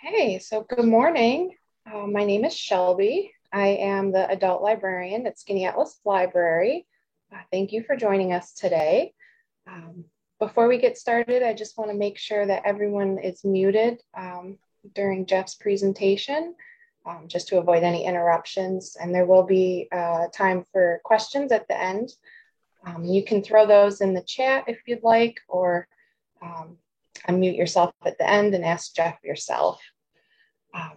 Okay, so good morning. My name is Shelby. I am the adult librarian at Skinny Atlas Library. Thank you for joining us today. Um, Before we get started, I just want to make sure that everyone is muted during Jeff's presentation, just to avoid any interruptions. And there will be time for questions at the end. You can throw those in the chat if you'd like, or um, unmute yourself at the end and ask Jeff yourself.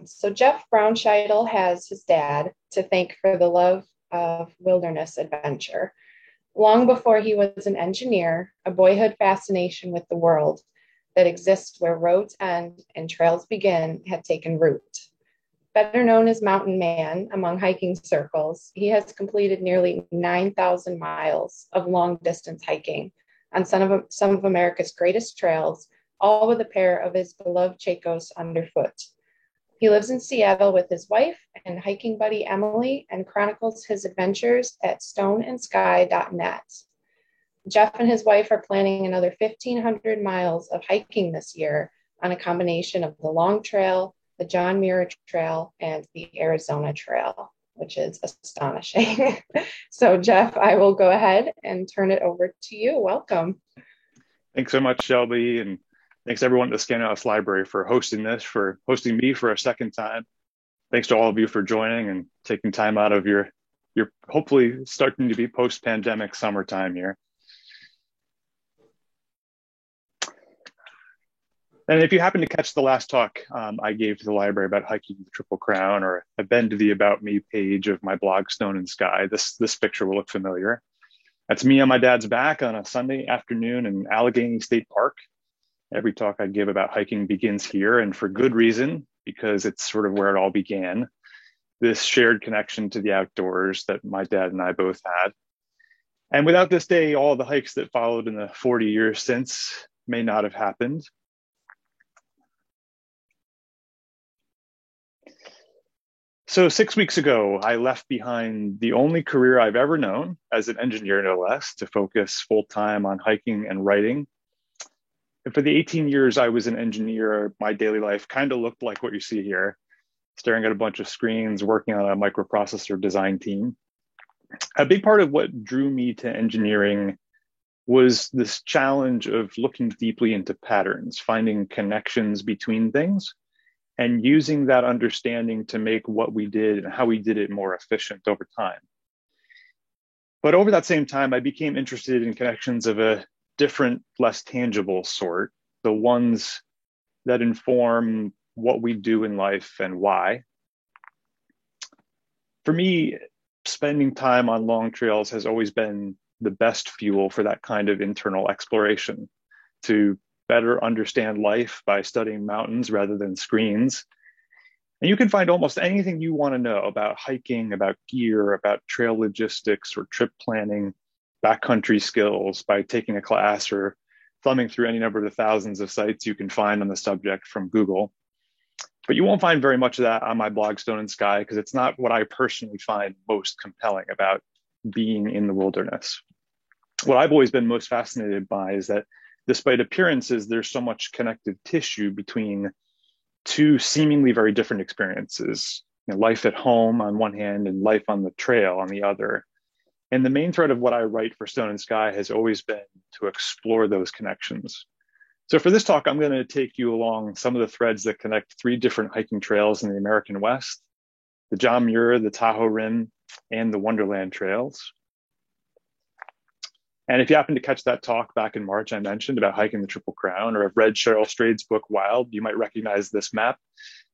So Jeff Brownscheitel has his dad to thank for the love of wilderness adventure. Long before he was an engineer, a boyhood fascination with the world that exists where roads end and trails begin had taken root. Better known as Mountain Man among hiking circles, he has completed nearly 9,000 miles of long distance hiking on some of America's greatest trails, all with a pair of his beloved Chacos underfoot. He lives in Seattle with his wife and hiking buddy Emily and chronicles his adventures at stoneandsky.net. Jeff and his wife are planning another 1,500 miles of hiking this year on a combination of the Long Trail, the John Muir Trail, and the Arizona Trail, which is astonishing. So, Jeff, I will go ahead and turn it over to you. Welcome. Thanks so much, Shelby, and thanks everyone at the Skinny Atlas Library for hosting me for a second time. Thanks to all of you for joining and taking time out of your hopefully starting to be post-pandemic summertime here. And if you happen to catch the last talk I gave to the library about hiking the Triple Crown, or have been to the About Me page of my blog, Stone and Sky, this picture will look familiar. That's me on my dad's back on a Sunday afternoon in Allegheny State Park. Every talk I give about hiking begins here, and for good reason, because it's sort of where it all began. This shared connection to the outdoors that my dad and I both had. And without this day, all the hikes that followed in the 40 years since may not have happened. So 6 weeks ago, I left behind the only career I've ever known as an engineer, no less, to focus full-time on hiking and writing. And for the 18 years I was an engineer, my daily life kind of looked like what you see here, staring at a bunch of screens, working on a microprocessor design team. A big part of what drew me to engineering was this challenge of looking deeply into patterns, finding connections between things, and using that understanding to make what we did and how we did it more efficient over time. But over that same time, I became interested in connections of a different, less tangible sort, the ones that inform what we do in life and why. For me, spending time on long trails has always been the best fuel for that kind of internal exploration, to better understand life by studying mountains rather than screens. And you can find almost anything you want to know about hiking, about gear, about trail logistics or trip planning, backcountry skills by taking a class or thumbing through any number of the thousands of sites you can find on the subject from Google. But you won't find very much of that on my blog, Stone and Sky, because it's not what I personally find most compelling about being in the wilderness. What I've always been most fascinated by is that despite appearances, there's so much connective tissue between two seemingly very different experiences, life at home on one hand and life on the trail on the other. And the main thread of what I write for Stone and Sky has always been to explore those connections. So for this talk, I'm going to take you along some of the threads that connect three different hiking trails in the American West: the John Muir, the Tahoe Rim, and the Wonderland trails. And if you happen to catch that talk back in March, I mentioned about hiking the Triple Crown, or have read Cheryl Strayed's book, Wild, you might recognize this map.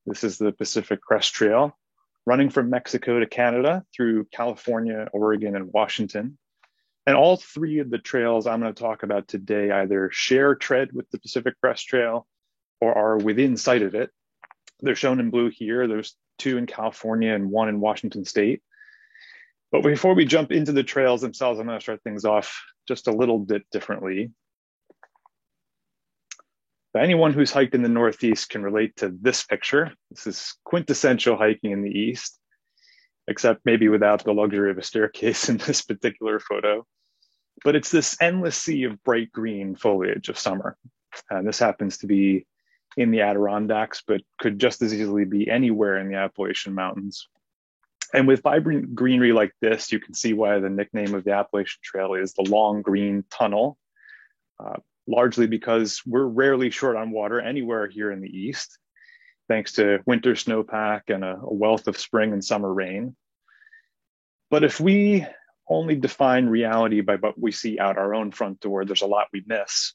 This is the Pacific Crest Trail, running from Mexico to Canada through California, Oregon, and Washington. And all three of the trails I'm going to talk about today either share tread with the Pacific Crest Trail or are within sight of it. They're shown in blue here. There's two in California and one in Washington State. But before we jump into the trails themselves, I'm going to start things off just a little bit differently. But anyone who's hiked in the Northeast can relate to this picture. This is quintessential hiking in the East, except maybe without the luxury of a staircase in this particular photo. But it's this endless sea of bright green foliage of summer. And this happens to be in the Adirondacks, but could just as easily be anywhere in the Appalachian Mountains. And with vibrant greenery like this, you can see why the nickname of the Appalachian Trail is the Long Green Tunnel, largely because we're rarely short on water anywhere here in the East, thanks to winter snowpack and a wealth of spring and summer rain. But if we only define reality by what we see out our own front door, there's a lot we miss.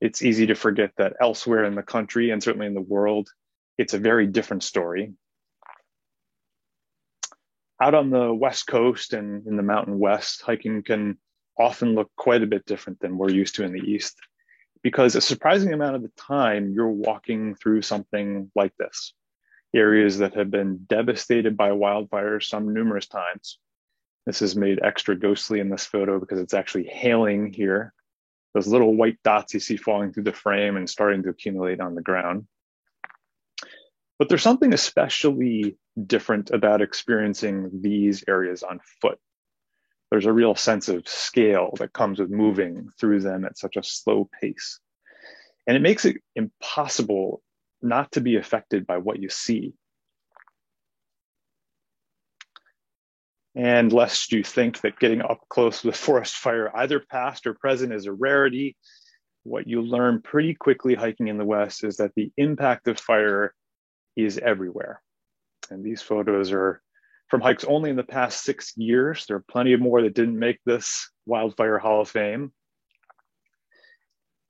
It's easy to forget that elsewhere in the country and certainly in the world, it's a very different story. Out on the West Coast and in the Mountain West, hiking can often look quite a bit different than we're used to in the East, because a surprising amount of the time you're walking through something like this, areas that have been devastated by wildfires, some numerous times. This is made extra ghostly in this photo because it's actually hailing here. Those little white dots you see falling through the frame and starting to accumulate on the ground. But there's something especially different about experiencing these areas on foot. There's a real sense of scale that comes with moving through them at such a slow pace. And it makes it impossible not to be affected by what you see. And lest you think that getting up close with forest fire, either past or present, is a rarity, what you learn pretty quickly hiking in the West is that the impact of fire is everywhere. And these photos are from hikes only in the past 6 years. There are plenty more that didn't make this Wildfire Hall of Fame.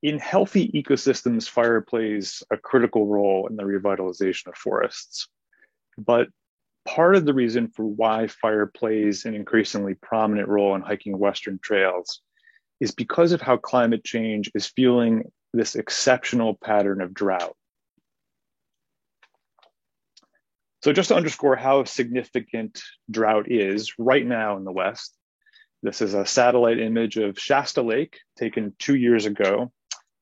In healthy ecosystems, fire plays a critical role in the revitalization of forests. But part of the reason for why fire plays an increasingly prominent role in hiking Western trails is because of how climate change is fueling this exceptional pattern of drought. So just to underscore how significant drought is right now in the West, this is a satellite image of Shasta Lake taken 2 years ago,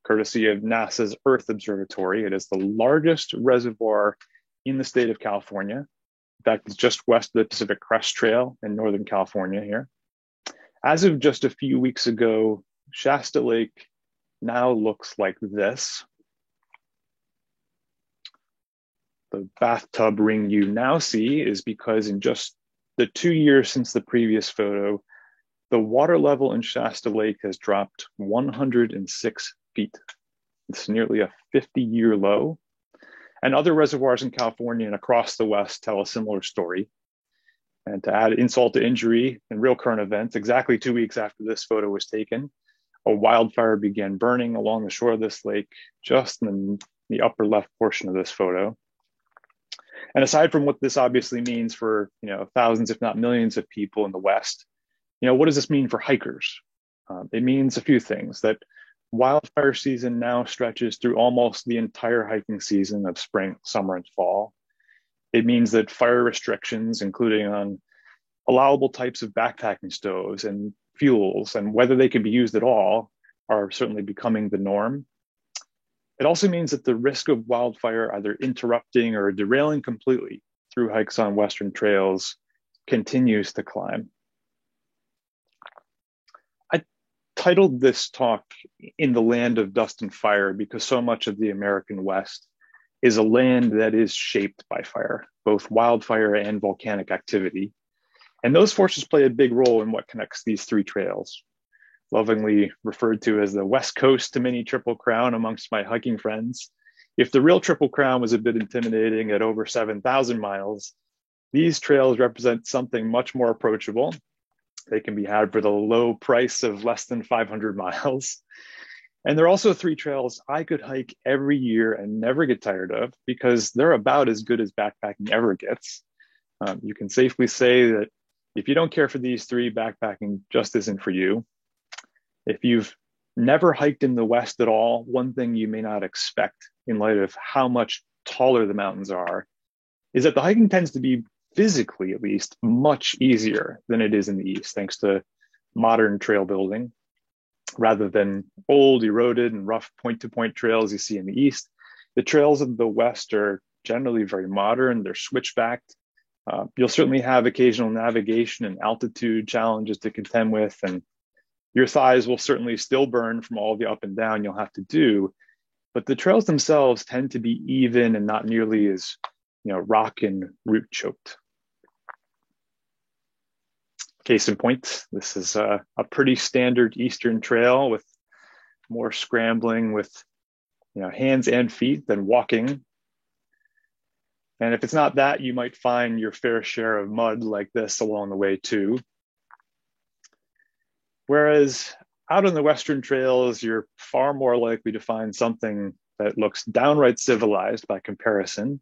courtesy of NASA's Earth Observatory. It is the largest reservoir in the state of California. In fact, it's just west of the Pacific Crest Trail in Northern California here. As of just a few weeks ago, Shasta Lake now looks like this. The bathtub ring you now see is because in just the 2 years since the previous photo, the water level in Shasta Lake has dropped 106 feet. It's nearly a 50-year low. And other reservoirs in California and across the West tell a similar story. And to add insult to injury, in real current events, exactly 2 weeks after this photo was taken, a wildfire began burning along the shore of this lake, just in the upper left portion of this photo. And aside from what this obviously means for thousands, if not millions of people in the West, what does this mean for hikers? It means a few things: that wildfire season now stretches through almost the entire hiking season of spring, summer, and fall. It means that fire restrictions, including on allowable types of backpacking stoves and fuels, and whether they can be used at all, are certainly becoming the norm. It also means that the risk of wildfire either interrupting or derailing completely through hikes on Western trails continues to climb. I titled this talk "In the Land of Dust and Fire" because so much of the American West is a land that is shaped by fire, both wildfire and volcanic activity. And those forces play a big role in what connects these three trails. Lovingly referred to as the West Coast to mini Triple Crown amongst my hiking friends. If the real Triple Crown was a bit intimidating at over 7,000 miles, these trails represent something much more approachable. They can be had for the low price of less than 500 miles. And they're also three trails I could hike every year and never get tired of, because they're about as good as backpacking ever gets. You can safely say that if you don't care for these three, backpacking just isn't for you. If you've never hiked in the West at all, one thing you may not expect in light of how much taller the mountains are is that the hiking tends to be, physically at least, much easier than it is in the East, thanks to modern trail building. Rather than old, eroded, and rough point-to-point trails you see in the East, the trails of the West are generally very modern. They're switchbacked. You'll certainly have occasional navigation and altitude challenges to contend with, and your thighs will certainly still burn from all the up and down you'll have to do. but the trails themselves tend to be even and not nearly as, rock and root choked. Case in point, this is a pretty standard Eastern trail with more scrambling with, hands and feet than walking. And if it's not that, you might find your fair share of mud like this along the way too. Whereas out on the Western trails, you're far more likely to find something that looks downright civilized by comparison,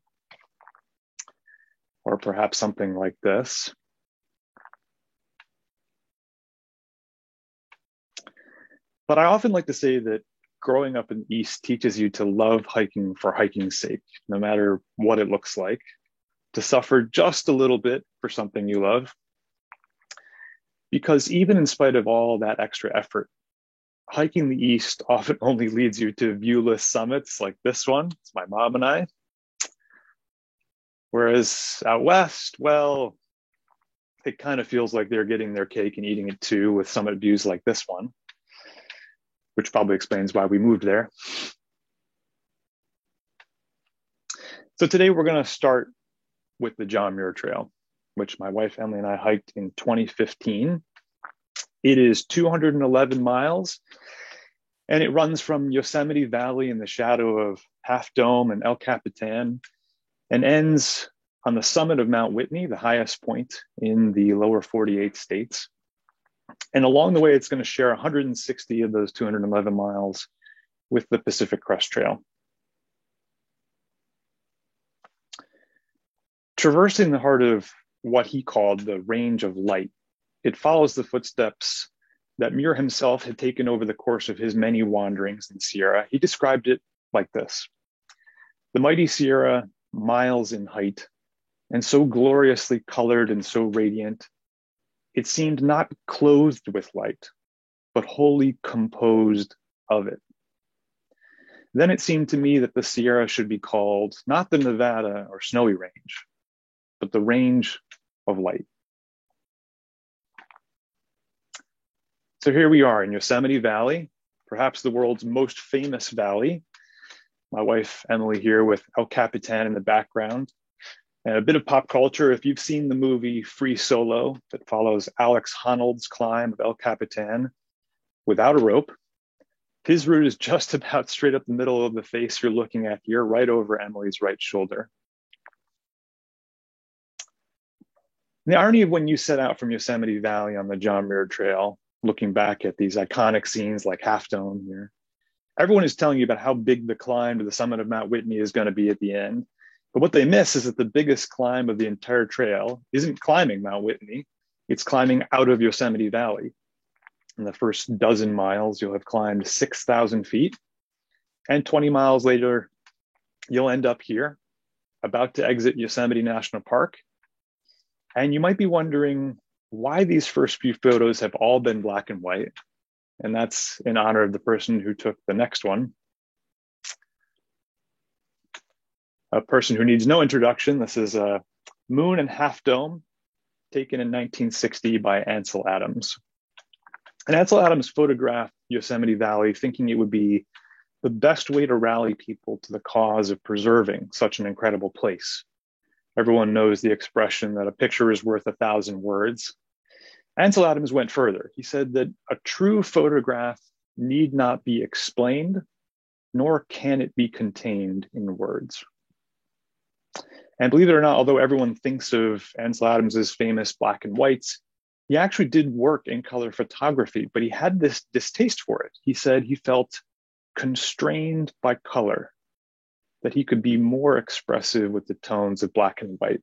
or perhaps something like this. But I often like to say that growing up in the East teaches you to love hiking for hiking's sake, no matter what it looks like, to suffer just a little bit for something you love. Because even in spite of all that extra effort, hiking the East often only leads you to viewless summits like this one. It's my mom and I. Whereas out West, well, it kind of feels like they're getting their cake and eating it too with summit views like this one, which probably explains why we moved there. So today we're going to start with the John Muir Trail, which my wife Emily and I hiked in 2015. It is 211 miles, and it runs from Yosemite Valley in the shadow of Half Dome and El Capitan, and ends on the summit of Mount Whitney, the highest point in the lower 48 states. And along the way, it's going to share 160 of those 211 miles with the Pacific Crest Trail. Traversing the heart of what he called the range of light, it follows the footsteps that Muir himself had taken over the course of his many wanderings in Sierra. He described it like this: the mighty Sierra, miles in height, and so gloriously colored and so radiant, it seemed not clothed with light, but wholly composed of it. Then it seemed to me that the Sierra should be called not the Nevada or Snowy Range, but the range of light. So here we are in Yosemite Valley, perhaps the world's most famous valley. My wife Emily here with El Capitan in the background. And a bit of pop culture, if you've seen the movie Free Solo that follows Alex Honnold's climb of El Capitan without a rope, his route is just about straight up the middle of the face you're looking at here, right over Emily's right shoulder. The irony of when you set out from Yosemite Valley on the John Muir Trail, looking back at these iconic scenes like Half Dome here, everyone is telling you about how big the climb to the summit of Mount Whitney is going to be at the end. But what they miss is that the biggest climb of the entire trail isn't climbing Mount Whitney, it's climbing out of Yosemite Valley. In the first dozen miles, you'll have climbed 6,000 feet. And 20 miles later, you'll end up here, about to exit Yosemite National Park. And you might be wondering why these first few photos have all been black and white. And that's in honor of the person who took the next one. A person who needs no introduction. This is a Moon and Half Dome, taken in 1960 by Ansel Adams. And Ansel Adams photographed Yosemite Valley thinking it would be the best way to rally people to the cause of preserving such an incredible place. Everyone knows the expression that a picture is worth 1,000 words. Ansel Adams went further. He said that a true photograph need not be explained, nor can it be contained in words. And believe it or not, although everyone thinks of Ansel Adams's famous black and whites, he actually did work in color photography, but he had this distaste for it. He said he felt constrained by color, that he could be more expressive with the tones of black and white.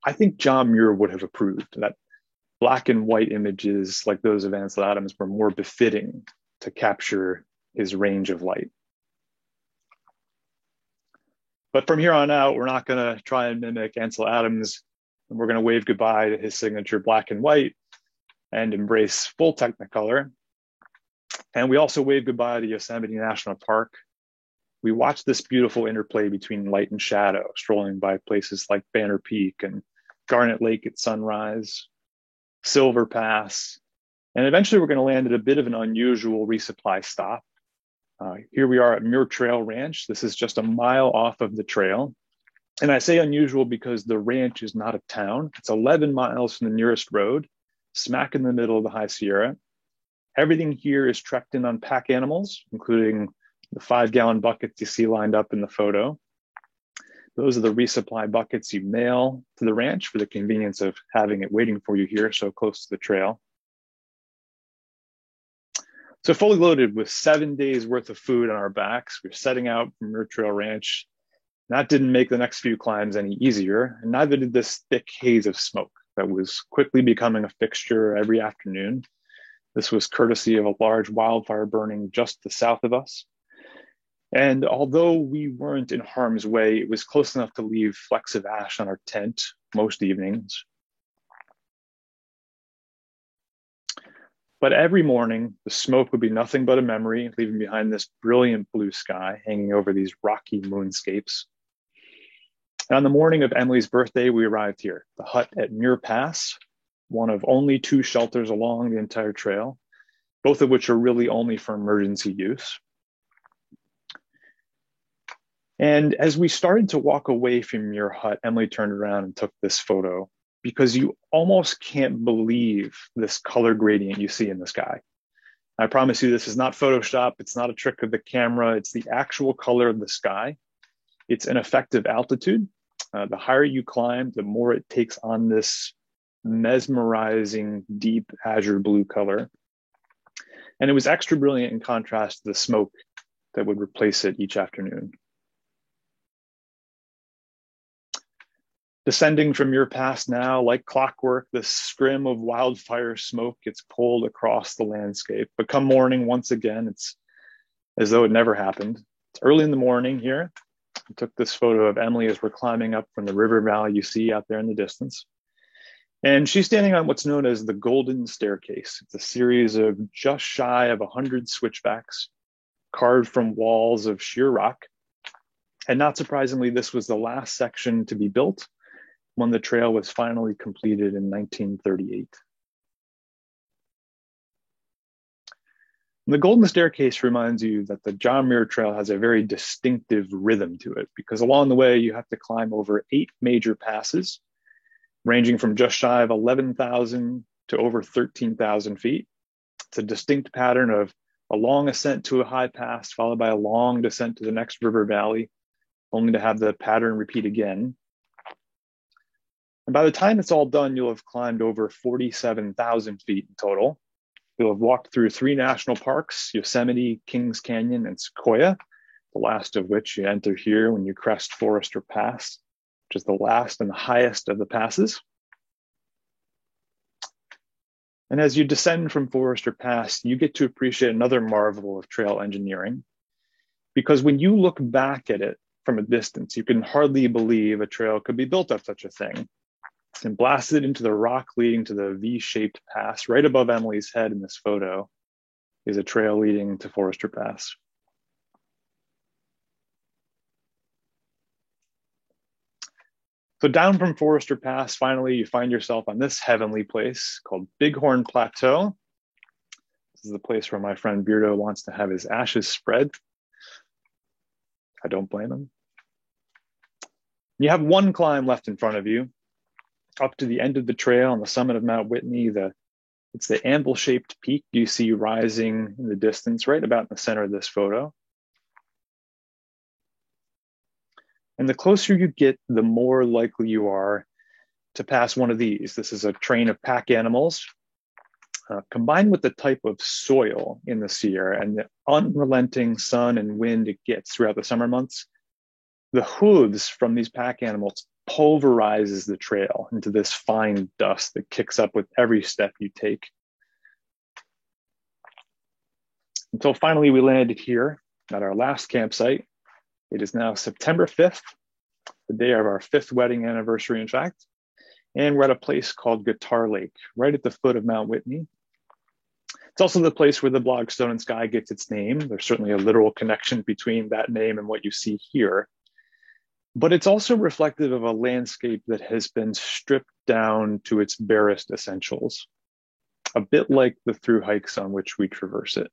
I think John Muir would have approved that black and white images like those of Ansel Adams were more befitting to capture his range of light. But from here on out, we're not going to try and mimic Ansel Adams, and we're going to wave goodbye to his signature black and white and embrace full Technicolor. And we also wave goodbye to Yosemite National Park. We watch this beautiful interplay between light and shadow, strolling by places like Banner Peak and Garnet Lake at sunrise, Silver Pass, and eventually we're going to land at a bit of an unusual resupply stop, Here we are at Muir Trail Ranch. This is just a mile off of the trail. And I say unusual because the ranch is not a town. It's 11 miles from the nearest road, smack in the middle of the High Sierra. Everything here is trekked in on pack animals, including the 5-gallon buckets you see lined up in the photo. Those are the resupply buckets you mail to the ranch for the convenience of having it waiting for you here so close to the trail. So fully loaded with 7 days worth of food on our backs, we're setting out from Muir Trail Ranch. That didn't make the next few climbs any easier, and neither did this thick haze of smoke that was quickly becoming a fixture every afternoon. This was courtesy of a large wildfire burning just to the south of us. And although we weren't in harm's way, it was close enough to leave flecks of ash on our tent most evenings. But every morning, the smoke would be nothing but a memory, leaving behind this brilliant blue sky hanging over these rocky moonscapes. And on the morning of Emily's birthday, we arrived here, the hut at Muir Pass, one of only 2 shelters along the entire trail, both of which are really only for emergency use. And as we started to walk away from Muir Hut, Emily turned around and took this photo because you almost can't believe this color gradient you see in the sky. I promise you, this is not Photoshop. It's not a trick of the camera. It's the actual color of the sky. It's an effective altitude. The higher you climb, the more it takes on this mesmerizing, deep azure blue color. And it was extra brilliant in contrast to the smoke that would replace it each afternoon. Descending from Muir Pass now, like clockwork, the scrim of wildfire smoke gets pulled across the landscape. But come morning, once again, it's as though it never happened. It's early in the morning here. I took this photo of Emily as we're climbing up from the river valley you see out there in the distance. And she's standing on what's known as the Golden Staircase. It's a series of just shy of 100 switchbacks carved from walls of sheer rock. And not surprisingly, this was the last section to be built when the trail was finally completed in 1938. The Golden Staircase reminds you that the John Muir Trail has a very distinctive rhythm to it, because along the way you have to climb over 8 major passes, ranging from just shy of 11,000 to over 13,000 feet. It's a distinct pattern of a long ascent to a high pass, followed by a long descent to the next river valley, only to have the pattern repeat again. And by the time it's all done, you'll have climbed over 47,000 feet in total. You'll have walked through 3 national parks, Yosemite, Kings Canyon, and Sequoia, the last of which you enter here when you crest Forester Pass, which is the last and the highest of the passes. And as you descend from Forester Pass, you get to appreciate another marvel of trail engineering, because when you look back at it from a distance, you can hardly believe a trail could be built of such a thing. And blasted into the rock leading to the V-shaped pass right above Emily's head in this photo is a trail leading to Forester Pass. So down from Forester Pass, finally, you find yourself on this heavenly place called Bighorn Plateau. This is the place where my friend Beardo wants to have his ashes spread. I don't blame him. You have one climb left in front of you, up to the end of the trail on the summit of Mount Whitney. It's the anvil-shaped peak you see rising in the distance, right about in the center of this photo. And the closer you get, the more likely you are to pass one of these. This is a train of pack animals, combined with the type of soil in the Sierra and the unrelenting sun and wind it gets throughout the summer months. The hooves from these pack animals pulverizes the trail into this fine dust that kicks up with every step you take. Until finally we landed here at our last campsite. It is now September 5th, the day of our 5th wedding anniversary, in fact. And we're at a place called Guitar Lake, right at the foot of Mount Whitney. It's also the place where the blog Stone and Sky gets its name. There's certainly a literal connection between that name and what you see here. But it's also reflective of a landscape that has been stripped down to its barest essentials, a bit like the through hikes on which we traverse it.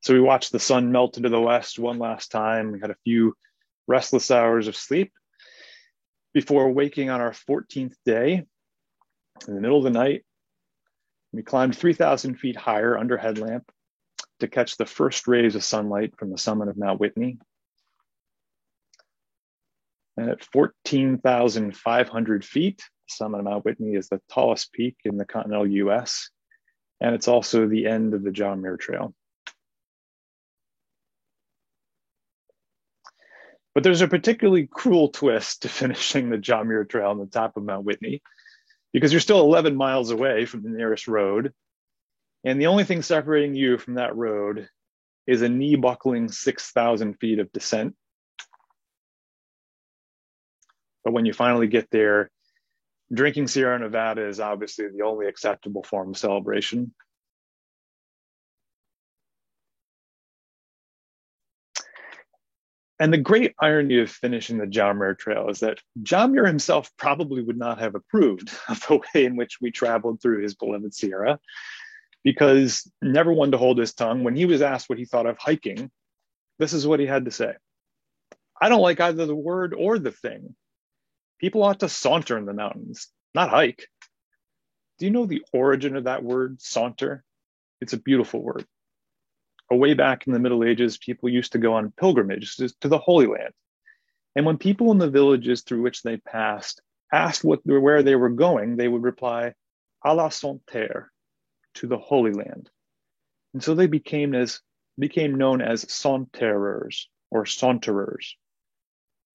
So we watched the sun melt into the west one last time. We had a few restless hours of sleep before waking on our 14th day in the middle of the night. We climbed 3,000 feet higher under headlamp to catch the first rays of sunlight from the summit of Mount Whitney. And at 14,500 feet, the summit of Mount Whitney is the tallest peak in the continental US, and it's also the end of the John Muir Trail. But there's a particularly cruel twist to finishing the John Muir Trail on the top of Mount Whitney, because you're still 11 miles away from the nearest road. And the only thing separating you from that road is a knee-buckling 6,000 feet of descent. But when you finally get there, drinking Sierra Nevada is obviously the only acceptable form of celebration. And the great irony of finishing the John Muir Trail is that John Muir himself probably would not have approved of the way in which we traveled through his beloved Sierra, because never one to hold his tongue. When he was asked what he thought of hiking, this is what he had to say: "I don't like either the word or the thing. People ought to saunter in the mountains, not hike." Do you know the origin of that word, saunter? It's a beautiful word. Way back in the Middle Ages, people used to go on pilgrimages to the Holy Land. And when people in the villages through which they passed asked where they were going, they would reply, "à la Sainte-Terre," to the Holy Land. And so they became known as saunterers or saunterers.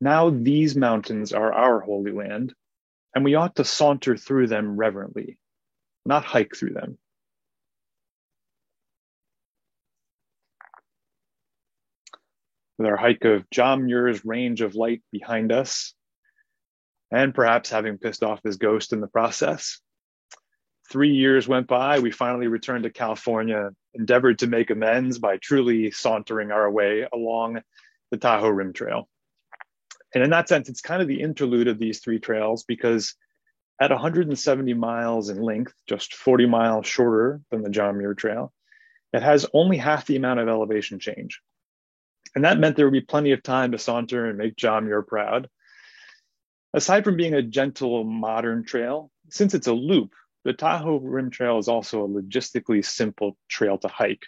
Now these mountains are our Holy Land, and we ought to saunter through them reverently, not hike through them. With our hike of John Muir's Range of Light behind us, and perhaps having pissed off his ghost in the process, 3 years went by. We finally returned to California, endeavored to make amends by truly sauntering our way along the Tahoe Rim Trail. And in that sense, it's kind of the interlude of these three trails, because at 170 miles in length, just 40 miles shorter than the John Muir Trail, it has only half the amount of elevation change. And that meant there would be plenty of time to saunter and make John Muir proud. Aside from being a gentle, modern trail, since it's a loop, the Tahoe Rim Trail is also a logistically simple trail to hike.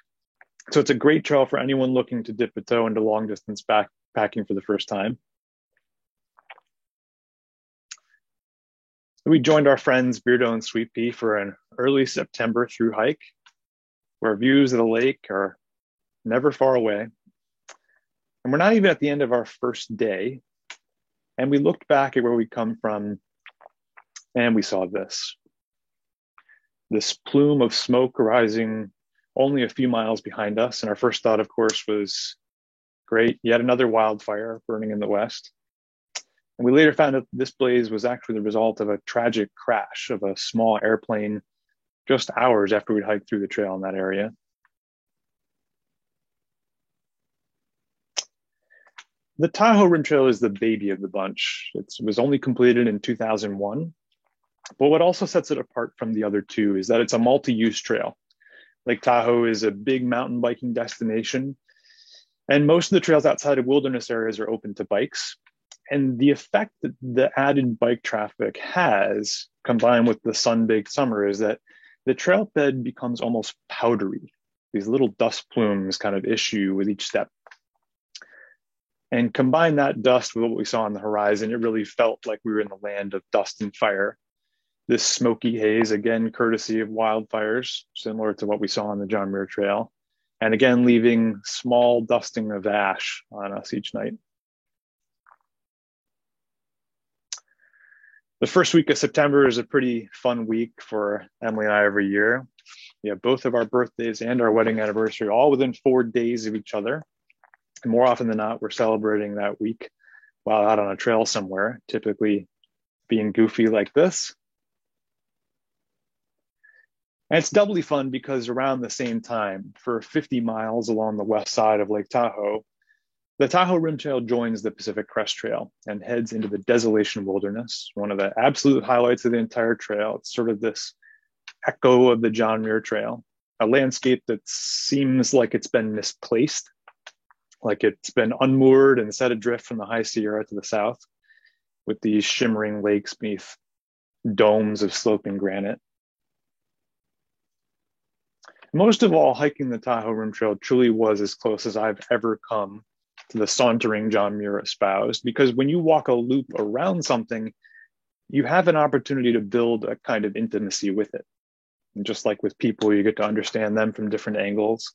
So it's a great trail for anyone looking to dip a toe into long distance backpacking for the first time. We joined our friends Beardo and Sweet Pea for an early September through hike, where views of the lake are never far away. And we're not even at the end of our first day. And we looked back at where we come from, and we saw this plume of smoke rising only a few miles behind us. And our first thought, of course, was, great, yet another wildfire burning in the west. And we later found out this blaze was actually the result of a tragic crash of a small airplane just hours after we'd hiked through the trail in that area. The Tahoe Rim Trail is the baby of the bunch. It was only completed in 2001. But what also sets it apart from the other two is that it's a multi-use trail. Lake Tahoe is a big mountain biking destination, and most of the trails outside of wilderness areas are open to bikes. And the effect that the added bike traffic has, combined with the sun-baked summer, is that the trail bed becomes almost powdery. These little dust plumes kind of issue with each step. And combine that dust with what we saw on the horizon, it really felt like we were in the land of dust and fire. This smoky haze, again, courtesy of wildfires, similar to what we saw on the John Muir Trail. And again, leaving small dusting of ash on us each night. The first week of September is a pretty fun week for Emily and I every year. We have both of our birthdays and our wedding anniversary all within 4 days of each other. And more often than not, we're celebrating that week while out on a trail somewhere, typically being goofy like this. And it's doubly fun because around the same time, for 50 miles along the west side of Lake Tahoe, the Tahoe Rim Trail joins the Pacific Crest Trail and heads into the Desolation Wilderness, one of the absolute highlights of the entire trail. It's sort of this echo of the John Muir Trail. a landscape that seems like it's been misplaced, like it's been unmoored and set adrift from the High Sierra to the south, with these shimmering lakes beneath domes of sloping granite. Most of all, hiking the Tahoe Rim Trail truly was as close as I've ever come to the sauntering John Muir espoused, because when you walk a loop around something, you have an opportunity to build a kind of intimacy with it. And just like with people, you get to understand them from different angles.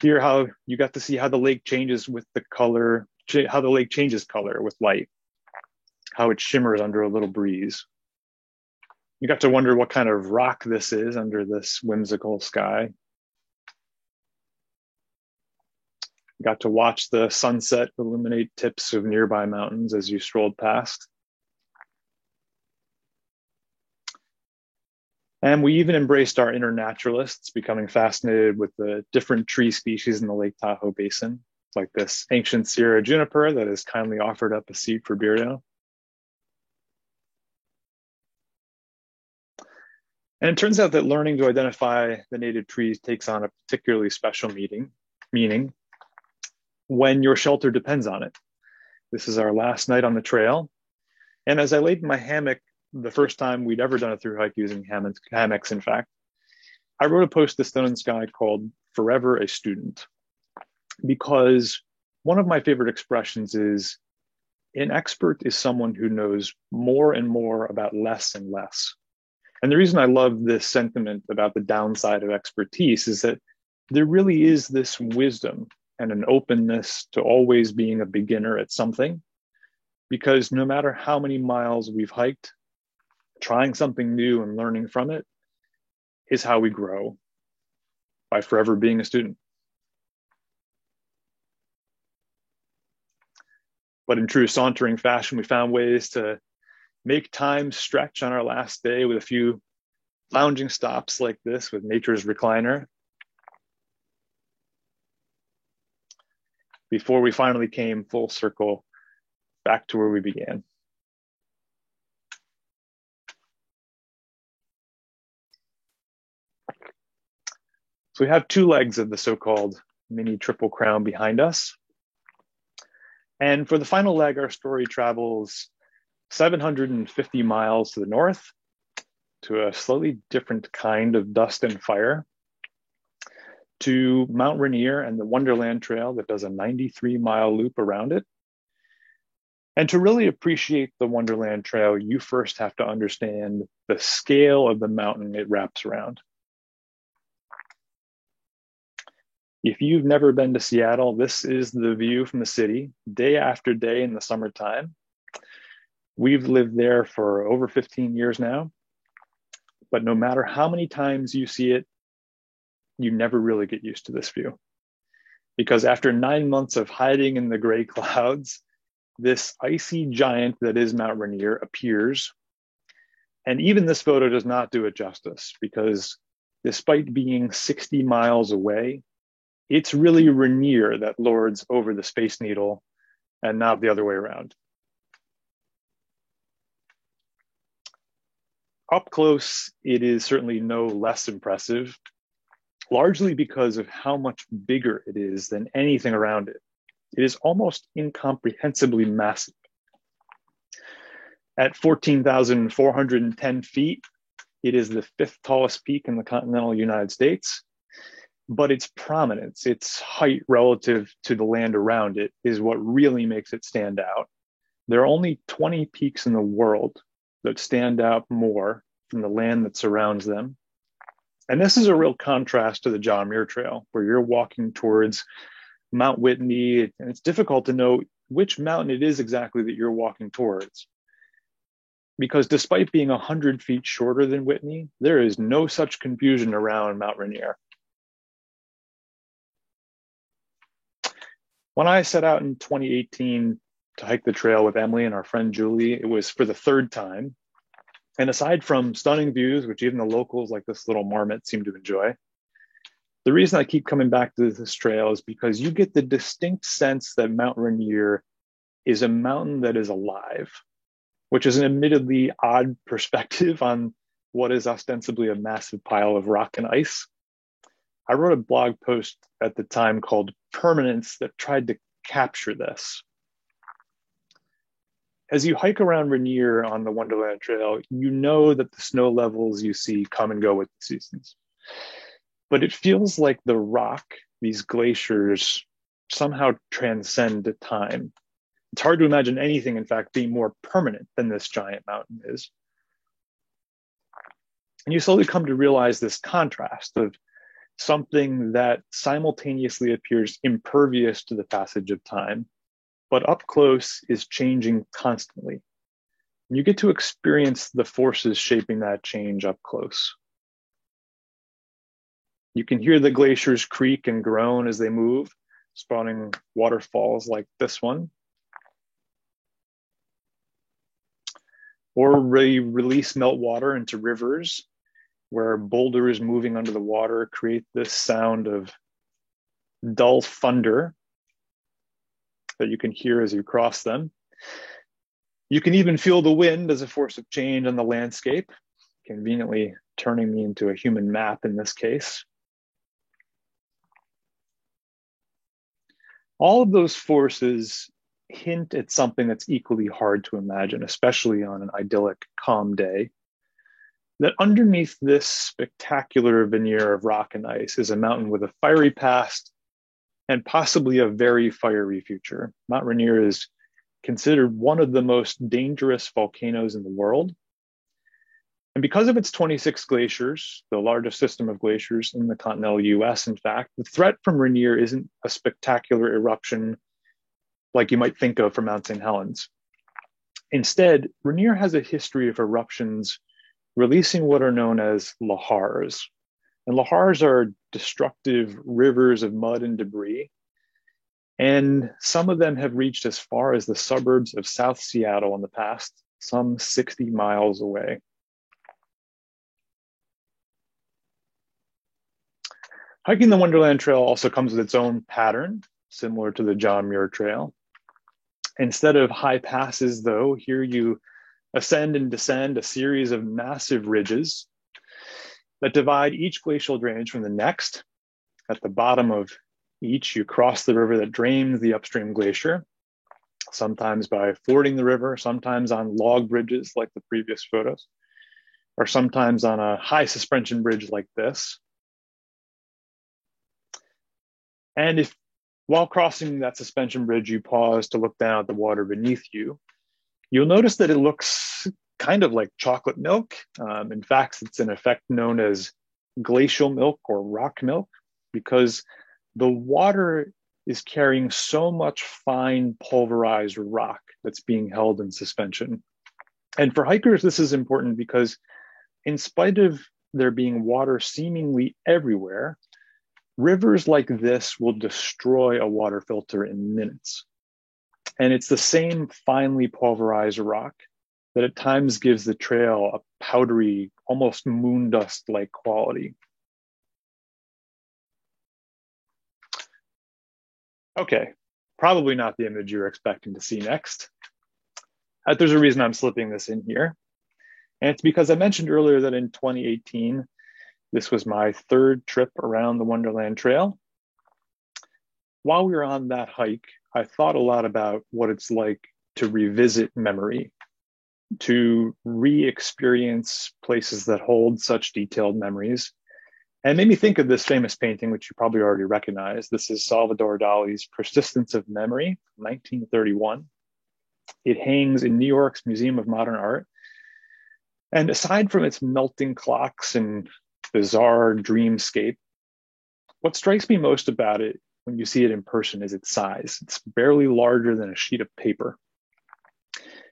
Here, how you got to see how the lake changes with the color, how the lake changes color with light, how it shimmers under a little breeze. You got to wonder what kind of rock this is under this whimsical sky. You got to watch the sunset illuminate tips of nearby mountains as you strolled past. And we even embraced our inner naturalists, becoming fascinated with the different tree species in the Lake Tahoe Basin, like this ancient Sierra juniper that has kindly offered up a seat for Vireo. And it turns out that learning to identify the native trees takes on a particularly special meaning when your shelter depends on it. This is our last night on the trail. And as I laid in my hammock, the first time we'd ever done a through hike using hammocks, in fact, I wrote a post to Stone and Sky called Forever a Student, because one of my favorite expressions is an expert is someone who knows more and more about less and less. And the reason I love this sentiment about the downside of expertise is that there really is this wisdom and an openness to always being a beginner at something, because no matter how many miles we've hiked, trying something new and learning from it is how we grow, by forever being a student. But in true sauntering fashion, we found ways to make time stretch on our last day with a few lounging stops like this with Nature's Recliner, before we finally came full circle back to where we began. So we have two legs of the so-called mini Triple Crown behind us. And for the final leg, our story travels 750 miles to the north to a slightly different kind of dust and fire, to Mount Rainier and the Wonderland Trail that does a 93-mile loop around it. And to really appreciate the Wonderland Trail, you first have to understand the scale of the mountain it wraps around. If you've never been to Seattle, this is the view from the city, day after day in the summertime. We've lived there for over 15 years now, but no matter how many times you see it, you never really get used to this view. Because after 9 months of hiding in the gray clouds, this icy giant that is Mount Rainier appears. And even this photo does not do it justice, because despite being 60 miles away, it's really Rainier that lords over the Space Needle and not the other way around. Up close, it is certainly no less impressive, largely because of how much bigger it is than anything around it. It is almost incomprehensibly massive. At 14,410 feet, it is the fifth tallest peak in the continental United States. But its prominence, its height relative to the land around it, is what really makes it stand out. There are only 20 peaks in the world that stand out more from the land that surrounds them. And this is a real contrast to the John Muir Trail, where you're walking towards Mount Whitney, and it's difficult to know which mountain it is exactly that you're walking towards. Because despite being 100 feet shorter than Whitney, there is no such confusion around Mount Rainier. When I set out in 2018 to hike the trail with Emily and our friend Julie, it was for the third time. And aside from stunning views, which even the locals like this little marmot seem to enjoy, the reason I keep coming back to this trail is because you get the distinct sense that Mount Rainier is a mountain that is alive, which is an admittedly odd perspective on what is ostensibly a massive pile of rock and ice. I wrote a blog post at the time called Permanence that tried to capture this. As you hike around Rainier on the Wonderland Trail, you know that the snow levels you see come and go with the seasons. But it feels like the rock, these glaciers, somehow transcend time. It's hard to imagine anything, in fact, being more permanent than this giant mountain is. And you slowly come to realize this contrast of something that simultaneously appears impervious to the passage of time, but up close is changing constantly. And you get to experience the forces shaping that change up close. You can hear the glaciers creak and groan as they move, spawning waterfalls like this one. Or release meltwater into rivers, where boulders moving under the water create this sound of dull thunder that you can hear as you cross them. You can even feel the wind as a force of change on the landscape, conveniently turning me into a human map in this case. All of those forces hint at something that's equally hard to imagine, especially on an idyllic, calm day. That underneath this spectacular veneer of rock and ice is a mountain with a fiery past and possibly a very fiery future. Mount Rainier is considered one of the most dangerous volcanoes in the world. And because of its 26 glaciers, the largest system of glaciers in the continental US, in fact, the threat from Rainier isn't a spectacular eruption like you might think of from Mount St. Helens. Instead, Rainier has a history of eruptions releasing what are known as lahars. And lahars are destructive rivers of mud and debris. And some of them have reached as far as the suburbs of South Seattle in the past, some 60 miles away. Hiking the Wonderland Trail also comes with its own pattern, similar to the John Muir Trail. Instead of high passes, though, here you ascend and descend a series of massive ridges that divide each glacial drainage from the next. At the bottom of each, you cross the river that drains the upstream glacier, sometimes by fording the river, sometimes on log bridges like the previous photos, or sometimes on a high suspension bridge like this. And if while crossing that suspension bridge, you pause to look down at the water beneath you, you'll notice that it looks kind of like chocolate milk. In fact, it's an effect known as glacial milk or rock milk, because the water is carrying so much fine pulverized rock that's being held in suspension. And for hikers, this is important because in spite of there being water seemingly everywhere, rivers like this will destroy a water filter in minutes. And it's the same finely pulverized rock that at times gives the trail a powdery, almost moon dust-like quality. Okay, probably not the image you're expecting to see next. There's a reason I'm slipping this in here. And it's because I mentioned earlier that in 2018, this was my third trip around the Wonderland Trail. While we were on that hike, I thought a lot about what it's like to revisit memory, to re-experience places that hold such detailed memories. And it made me think of this famous painting, which you probably already recognize. This is Salvador Dali's Persistence of Memory, 1931. It hangs in New York's Museum of Modern Art. And aside from its melting clocks and bizarre dreamscape, what strikes me most about it when you see it in person is its size. It's barely larger than a sheet of paper.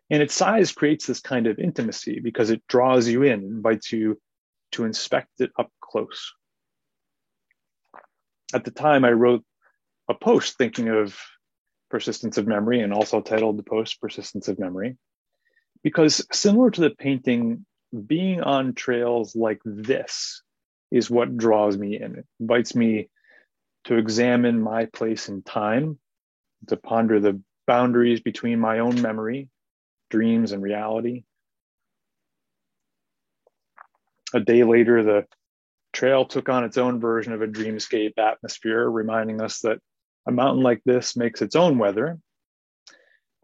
And its size creates this kind of intimacy because it draws you in, invites you to inspect it up close. At the time, I wrote a post thinking of Persistence of Memory and also titled the post Persistence of Memory, because similar to the painting, being on trails like this is what draws me in. It invites me to examine my place in time, to ponder the boundaries between my own memory, dreams, and reality. A day later, the trail took on its own version of a dreamscape atmosphere, reminding us that a mountain like this makes its own weather.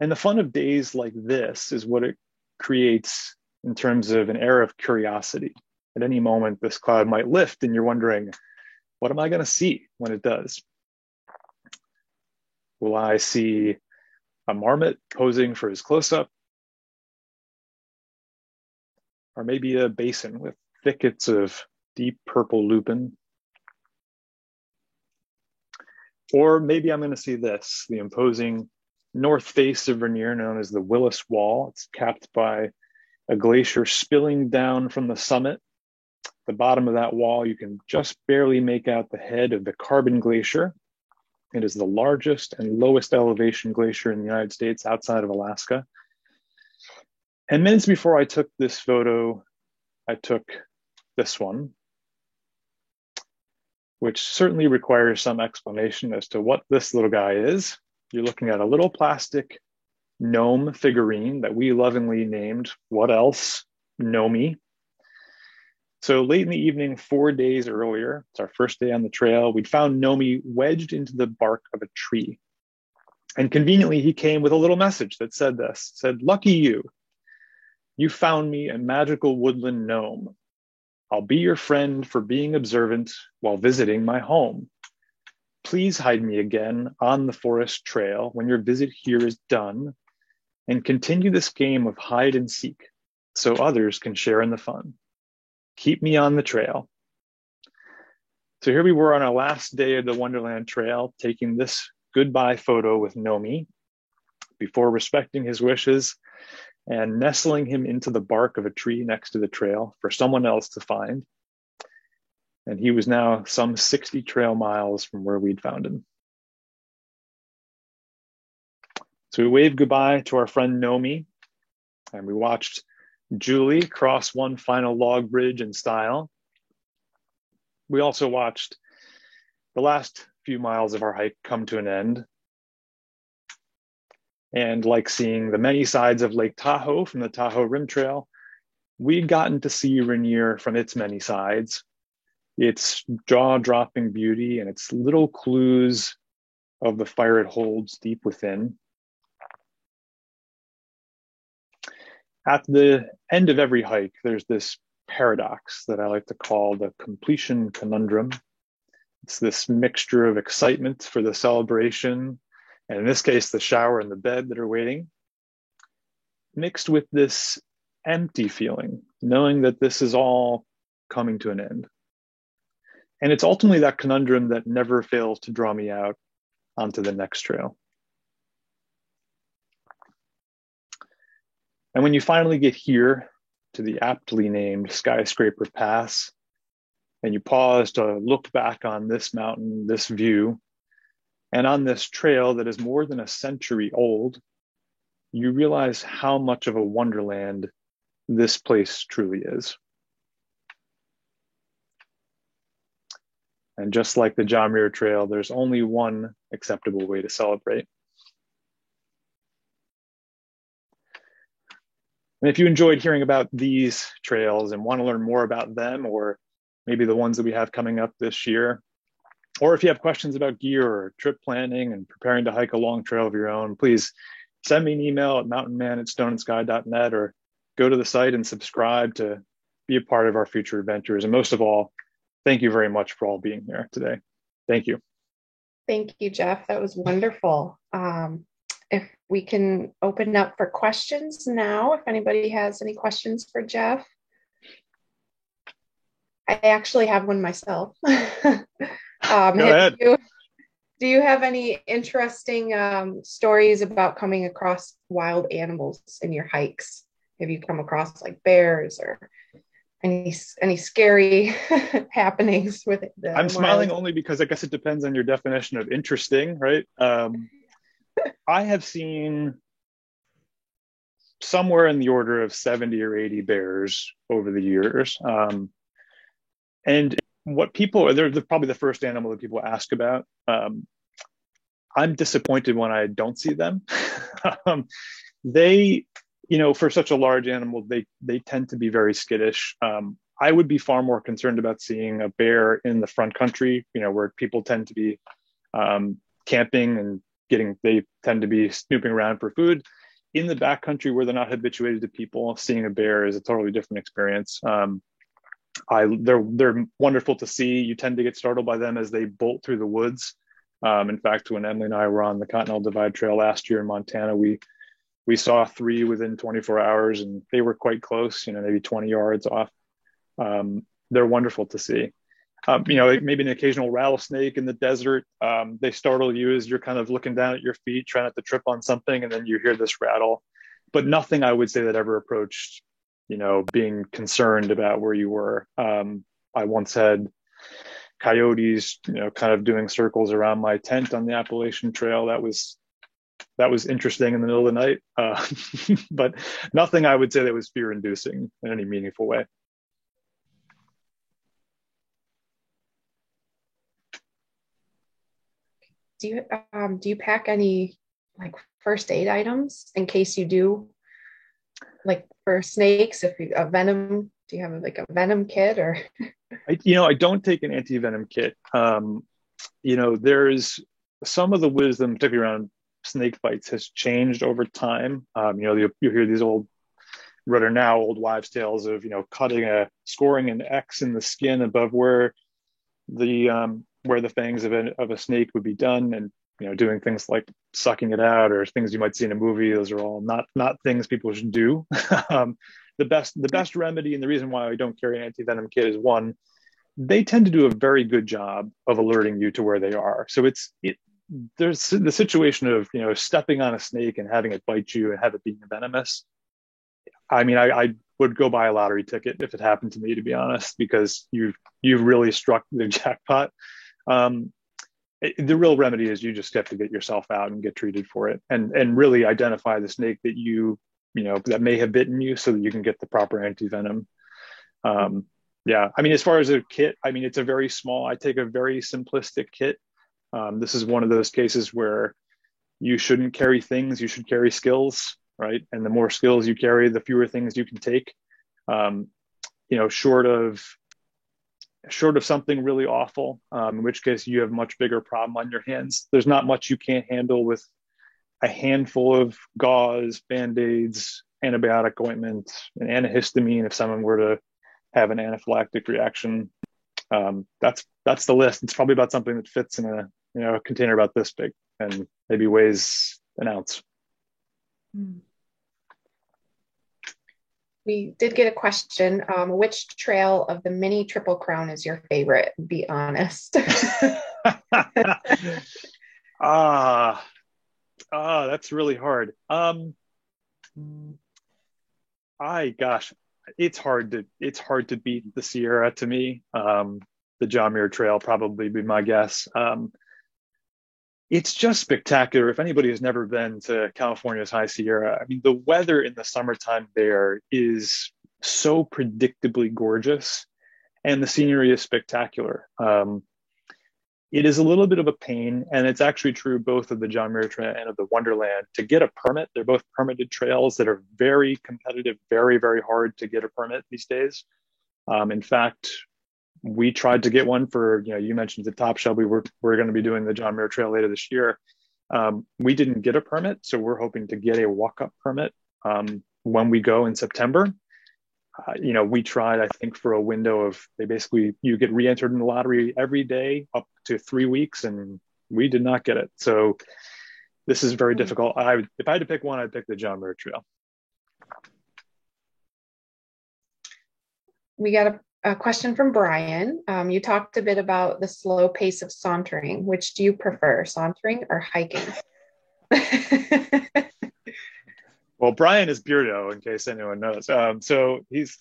And the fun of days like this is what it creates in terms of an air of curiosity. At any moment, this cloud might lift and you're wondering, what am I going to see when it does? Will I see a marmot posing for his close-up? Or maybe a basin with thickets of deep purple lupin? Or maybe I'm going to see this, the imposing north face of Rainier known as the Willis Wall. It's capped by a glacier spilling down from the summit. The bottom of that wall, you can just barely make out the head of the Carbon Glacier. It is the largest and lowest elevation glacier in the United States outside of Alaska. And minutes before I took this photo, I took this one, which certainly requires some explanation as to what this little guy is. You're looking at a little plastic gnome figurine that we lovingly named, what else? Nomi. So late in the evening, 4 days earlier, it's our first day on the trail, we'd found Nomi wedged into the bark of a tree. And conveniently, he came with a little message that said this, said, "Lucky you, you found me a magical woodland gnome. I'll be your friend for being observant while visiting my home. Please hide me again on the forest trail when your visit here is done, and continue this game of hide and seek so others can share in the fun. Keep me on the trail." So here we were on our last day of the Wonderland Trail, taking this goodbye photo with Nomi before respecting his wishes and nestling him into the bark of a tree next to the trail for someone else to find. And he was now some 60 trail miles from where we'd found him. So we waved goodbye to our friend Nomi, and we watched Julie cross one final log bridge in style. We also watched the last few miles of our hike come to an end. And like seeing the many sides of Lake Tahoe from the Tahoe Rim Trail, we'd gotten to see Rainier from its many sides, its jaw-dropping beauty and its little clues of the fire it holds deep within. At the end of every hike, there's this paradox that I like to call the completion conundrum. It's this mixture of excitement for the celebration, and in this case, the shower and the bed that are waiting, mixed with this empty feeling, knowing that this is all coming to an end. And it's ultimately that conundrum that never fails to draw me out onto the next trail. And when you finally get here to the aptly named Skyscraper Pass, and you pause to look back on this mountain, this view, and on this trail that is more than a century old, you realize how much of a wonderland this place truly is. And just like the John Muir Trail, there's only one acceptable way to celebrate. And if you enjoyed hearing about these trails and want to learn more about them, or maybe the ones that we have coming up this year, or if you have questions about gear or trip planning and preparing to hike a long trail of your own, please send me an email at mountainman@stoneandsky.net, or go to the site and subscribe to be a part of our future adventures. And most of all, thank you very much for all being here today. Thank you. Thank you, Jeff. That was wonderful. If we can open up for questions now, if anybody has any questions for Jeff. I actually have one myself. Go ahead. Do you have any interesting stories about coming across wild animals in your hikes? Have you come across like bears or any scary happenings with it? I'm smiling only because I guess it depends on your definition of interesting, right? I have seen somewhere in the order of 70 or 80 bears over the years. And what people, they're probably the first animal that people ask about. I'm disappointed when I don't see them. They, for such a large animal, they tend to be very skittish. I would be far more concerned about seeing a bear in the front country, where people tend to be camping and they tend to be snooping around for food. In the backcountry where they're not habituated to people, seeing a bear is a totally different experience. They're wonderful to see. You tend to get startled by them as they bolt through the woods. In fact, when Emily and I were on the Continental Divide Trail last year in Montana, we saw 3 within 24 hours, and they were quite close, maybe 20 yards off. They're wonderful to see. Maybe an occasional rattlesnake in the desert. They startle you as you're kind of looking down at your feet, trying not to trip on something, and then you hear this rattle. But nothing I would say that ever approached, being concerned about where you were. I once had coyotes, kind of doing circles around my tent on the Appalachian Trail. That was interesting in the middle of the night, but nothing I would say that was fear-inducing in any meaningful way. Do you pack any like first aid items in case you do, like for snakes, if you a venom? Do you have like a venom kit or? I don't take an anti-venom kit. There's some of the wisdom, particularly around snake bites, has changed over time. You hear these old wives' tales of scoring an X in the skin above where the fangs of a snake would be done, and doing things like sucking it out or things you might see in a movie. Those are all not things people should do. The best remedy, and the reason why I don't carry an anti-venom kit, is one, they tend to do a very good job of alerting you to where they are. So there's the situation of stepping on a snake and having it bite you and have it being venomous. I mean, I would go buy a lottery ticket if it happened to me, to be honest, because you've really struck the jackpot. The real remedy is you just have to get yourself out and get treated for it, and really identify the snake that that may have bitten you, so that you can get the proper anti-venom. Yeah, I mean, as far as a kit, I mean, I take a very simplistic kit. This is one of those cases where you shouldn't carry things, you should carry skills, right? And the more skills you carry, the fewer things you can take. Short of something really awful, in which case you have a much bigger problem on your hands. There's not much you can't handle with a handful of gauze, Band-Aids, antibiotic ointment, and antihistamine if someone were to have an anaphylactic reaction. That's the list. It's probably about something that fits in a container about this big and maybe weighs an ounce. We did get a question. Which trail of the mini Triple Crown is your favorite? Be honest. That's really hard. It's hard to beat the Sierra to me. The John Muir Trail probably be my guess. It's just spectacular. If anybody has never been to California's High Sierra, I mean, the weather in the summertime there is so predictably gorgeous, and the scenery is spectacular. It is a little bit of a pain, and it's actually true both of the John Muir Trail and of the Wonderland. To get a permit, they're both permitted trails that are very competitive, very, very hard to get a permit these days. In fact, we tried to get one for, you mentioned the top, Shelby, we're going to be doing the John Muir Trail later this year. We didn't get a permit, so we're hoping to get a walk-up permit when we go in September. We tried, I think, for a window of, you get re-entered in the lottery every day up to 3 weeks, and we did not get it. So this is very difficult. If I had to pick one, I'd pick the John Muir Trail. We got a question from Brian. You talked a bit about the slow pace of sauntering. Which do you prefer, sauntering or hiking? Well, Brian is Beardo, in case anyone knows. So he's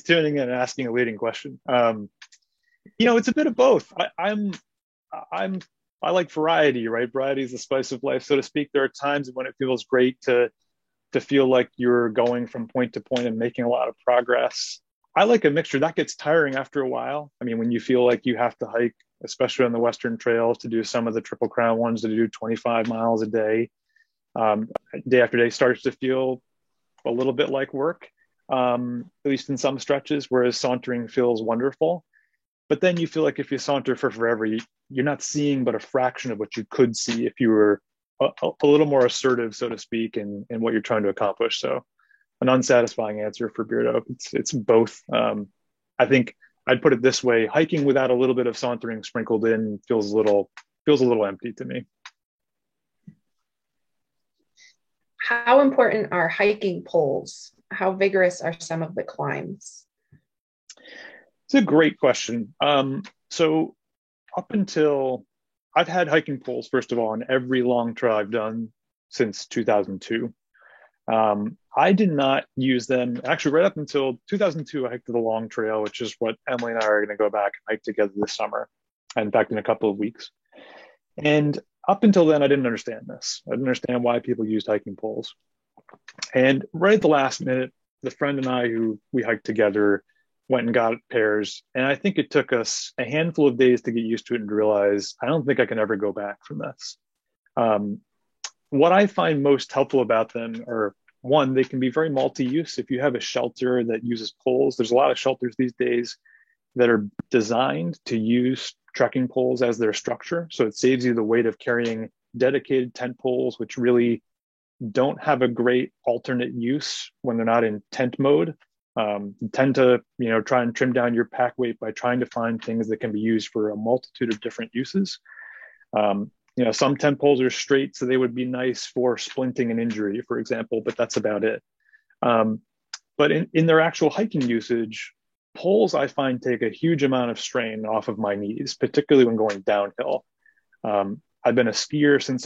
tuning in and asking a leading question. It's a bit of both. I like variety, right? Variety is the spice of life, so to speak. There are times when it feels great to feel like you're going from point to point and making a lot of progress. I like a mixture. That gets tiring after a while. I mean, when you feel like you have to hike, especially on the Western trails, to do some of the Triple Crown ones, to do 25 miles a day, day after day starts to feel a little bit like work. at least in some stretches, whereas sauntering feels wonderful. But then you feel like if you saunter for forever, you're not seeing but a fraction of what you could see if you were a little more assertive, so to speak, in what you're trying to accomplish. So an unsatisfying answer for Beardo. It's both. I think I'd put it this way: hiking without a little bit of sauntering sprinkled in feels a little empty to me. How important are hiking poles? How vigorous are some of the climbs? It's a great question. So up until I've had hiking poles, first of all, on every long trail I've done since 2002. I did not use them actually right up until 2002. I hiked the long trail, which is what Emily and I are going to go back and hike together this summer. In fact, in a couple of weeks. And up until then, I didn't understand this. I didn't understand why people used hiking poles. And right at the last minute, the friend and I who we hiked together went and got pairs. And I think it took us a handful of days to get used to it and to realize I don't think I can ever go back from this. Um, what I find most helpful about them are one, they can be very multi-use. If you have a shelter that uses poles, there's a lot of shelters these days that are designed to use trekking poles as their structure. So it saves you the weight of carrying dedicated tent poles, which really don't have a great alternate use when they're not in tent mode. You tend to, try and trim down your pack weight by trying to find things that can be used for a multitude of different uses. Some tent poles are straight, so they would be nice for splinting an injury, for example, but that's about it. But in their actual hiking usage, poles I find take a huge amount of strain off of my knees, particularly when going downhill. I've been a skier since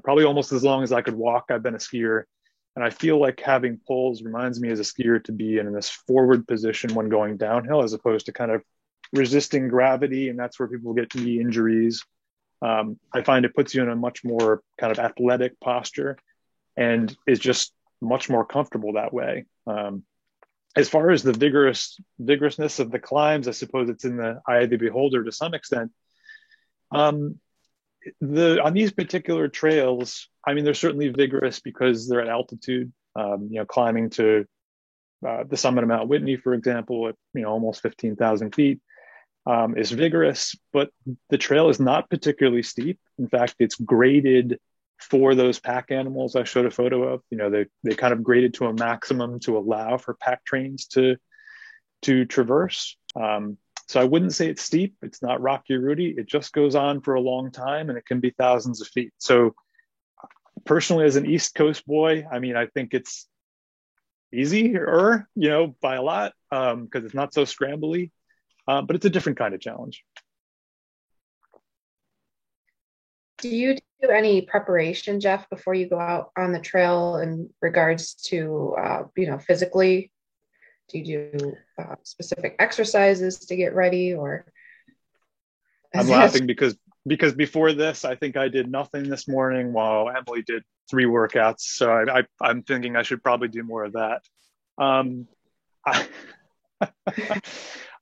probably almost as long as I could walk. I've been a skier, and I feel like having poles reminds me as a skier to be in this forward position when going downhill, as opposed to kind of resisting gravity, and that's where people get knee injuries. I find it puts you in a much more kind of athletic posture and is just much more comfortable that way. As far as the vigorousness of the climbs, I suppose it's in the eye of the beholder to some extent. On these particular trails, I mean, they're certainly vigorous because they're at altitude. Climbing to the summit of Mount Whitney, for example, at almost 15,000 feet, is vigorous, but the trail is not particularly steep. In fact, it's graded for those pack animals I showed a photo of. They kind of graded to a maximum to allow for pack trains to traverse. So I wouldn't say it's steep. It's not rocky Rudy. It just goes on for a long time, and it can be thousands of feet. So personally, as an East Coast boy, I mean, I think it's easier, by a lot, because it's not so scrambly. But it's a different kind of challenge. Do you do any preparation, Jeff, before you go out on the trail in regards to, physically? Do you do specific exercises to get ready, or? I'm laughing because before this, I think I did nothing this morning while Emily did 3 workouts. So I'm thinking I should probably do more of that.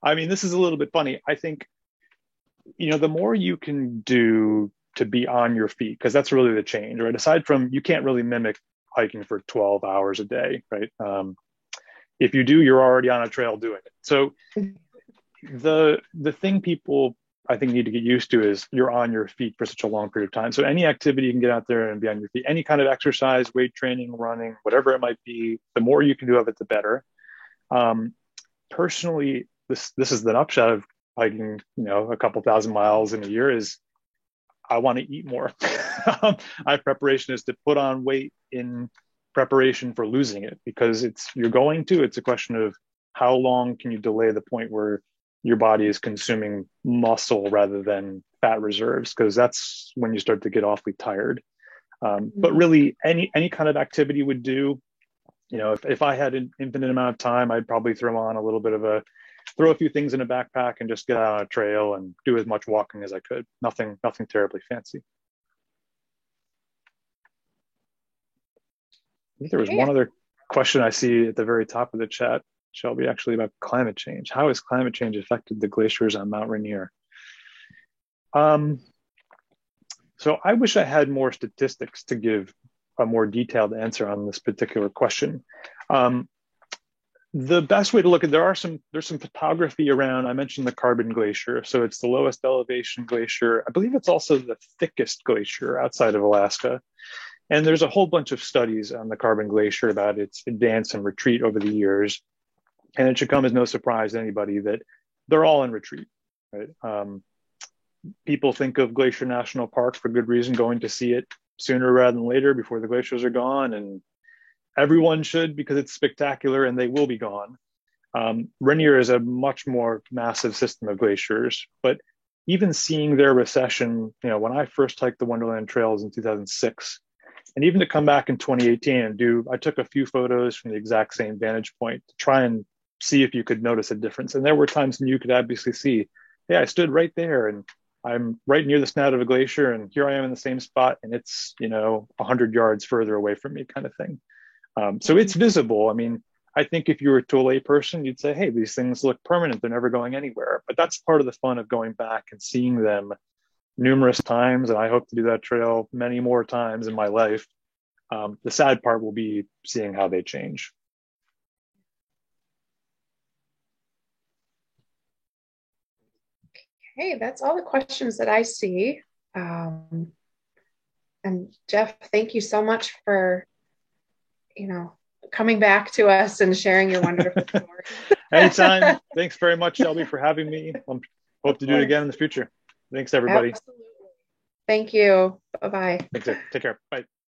I mean, this is a little bit funny. I think, the more you can do to be on your feet, because that's really the change, right? Aside from, you can't really mimic hiking for 12 hours a day, right? If you do, you're already on a trail doing it. So the thing people, I think, need to get used to is you're on your feet for such a long period of time. So any activity you can get out there and be on your feet, any kind of exercise, weight training, running, whatever it might be, the more you can do of it, the better. Personally, this is the upshot of hiking, a couple thousand miles in a year, is I want to eat more. My preparation is to put on weight in preparation for losing it, because it's a question of how long can you delay the point where your body is consuming muscle rather than fat reserves, because that's when you start to get awfully tired. But really, any kind of activity would do. If I had an infinite amount of time, I'd probably throw a few things in a backpack and just get out on a trail and do as much walking as I could. Nothing terribly fancy. I think there was one other question I see at the very top of the chat, Shelby, actually about climate change. How has climate change affected the glaciers on Mount Rainier? So I wish I had more statistics to give a more detailed answer on this particular question. The best way to look at there's some photography around. I mentioned the Carbon Glacier, so it's the lowest elevation glacier. I believe it's also the thickest glacier outside of Alaska. And there's a whole bunch of studies on the Carbon Glacier about its advance and retreat over the years. And it should come as no surprise to anybody that they're all in retreat. Right? People think of Glacier National Park for good reason, going to see it sooner rather than later before the glaciers are gone. And everyone should, because it's spectacular and they will be gone. Rainier is a much more massive system of glaciers, but even seeing their recession, when I first hiked the Wonderland Trails in 2006, and even to come back in 2018 and I took a few photos from the exact same vantage point to try and see if you could notice a difference. And there were times when you could obviously see, hey, I stood right there and I'm right near the snout of a glacier and here I am in the same spot and it's, 100 yards further away from me kind of thing. So it's visible. I mean, I think if you were to a lay person, you'd say, hey, these things look permanent. They're never going anywhere. But that's part of the fun of going back and seeing them numerous times. And I hope to do that trail many more times in my life. The sad part will be seeing how they change. Okay, that's all the questions that I see. And Jeff, thank you so much for coming back to us and sharing your wonderful story. Anytime. Thanks very much, Shelby, for having me. Hope to do it again in the future. Thanks, everybody. Absolutely. Thank you. Bye-bye. Take care. Bye.